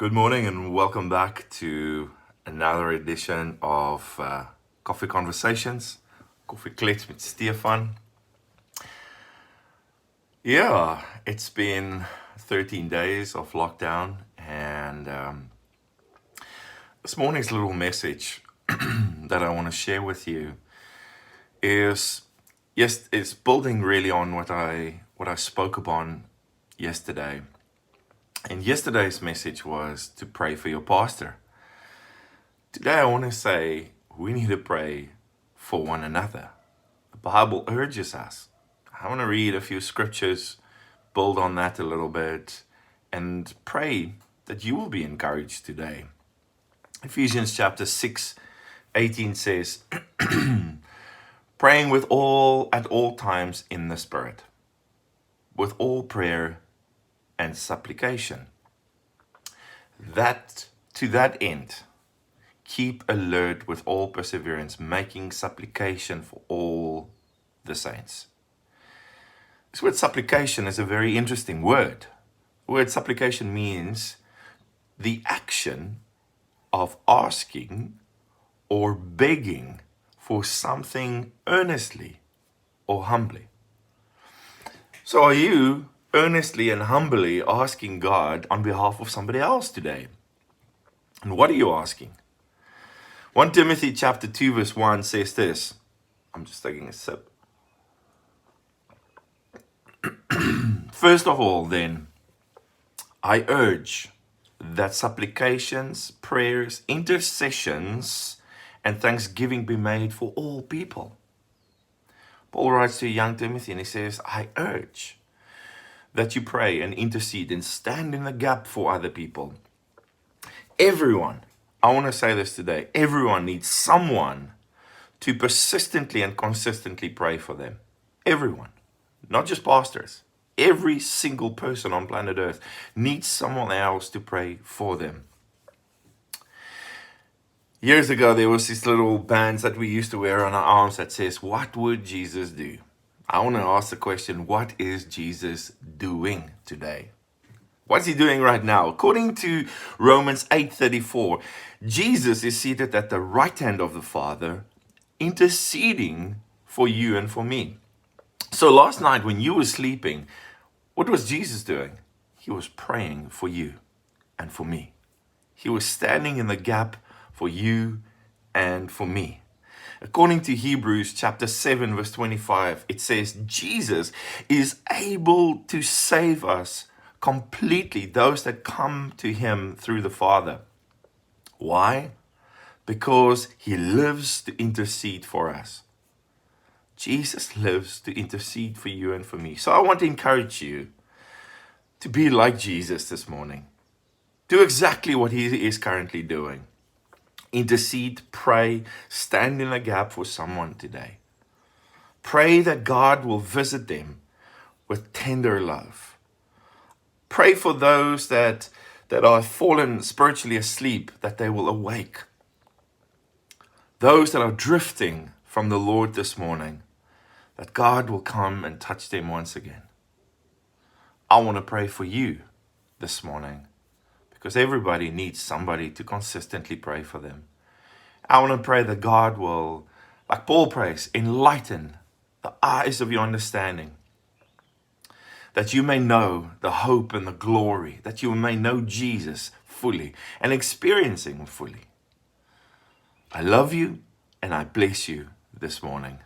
Good morning and welcome back to another edition of Coffee Conversations. Koffie Klets with Stephan. Yeah, it's been 13 days of lockdown, and this morning's little message that I want to share with you is, yes, it's building really on what I spoke upon yesterday. And yesterday's message was to pray for your pastor. Today I want to say we need to pray for one another. The Bible urges us. I want to read a few scriptures, build on that a little bit, and pray that you will be encouraged today. Ephesians chapter 6:18 says, praying at all times in the Spirit, with all prayer and supplication. That to that end, keep alert with all perseverance, making supplication for all the saints. This word supplication is a very interesting word. The word supplication means the action of asking or begging for something earnestly or humbly. So are you earnestly and humbly asking God on behalf of somebody else today? And what are you asking? 1 Timothy chapter 2 verse 1 says this. I'm just taking a sip. First of all, then, I urge that supplications, prayers, intercessions, and thanksgiving be made for all people. Paul writes to young Timothy and he says, I urge that you pray and intercede and stand in the gap for other people. Everyone, I want to say this today, everyone needs someone to persistently and consistently pray for them. Everyone, not just pastors. Every single person on planet Earth needs someone else to pray for them. Years ago, there was these little bands that we used to wear on our arms that says, what would Jesus do? I want to ask the question, what is Jesus doing today? What's he doing right now? According to Romans 8:34, Jesus is seated at the right hand of the Father, interceding for you and for me. So last night when you were sleeping, what was Jesus doing? He was praying for you and for me. He was standing in the gap for you and for me. According to Hebrews chapter 7 verse 25, it says, Jesus is able to save us completely, those that come to him through the Father. Why? Because he lives to intercede for us. Jesus lives to intercede for you and for me. So I want to encourage you to be like Jesus this morning. Do exactly what he is currently doing. Intercede, pray, stand in the gap for someone today. Pray that God will visit them with tender love. Pray for those that are fallen spiritually asleep, that they will awake. Those that are drifting from the Lord this morning, that God will come and touch them once again. I want to pray for you this morning, because everybody needs somebody to consistently pray for them. I want to pray that God will, like Paul prays, enlighten the eyes of your understanding, that you may know the hope and the glory, that you may know Jesus fully and experience him fully. I love you and I bless you this morning.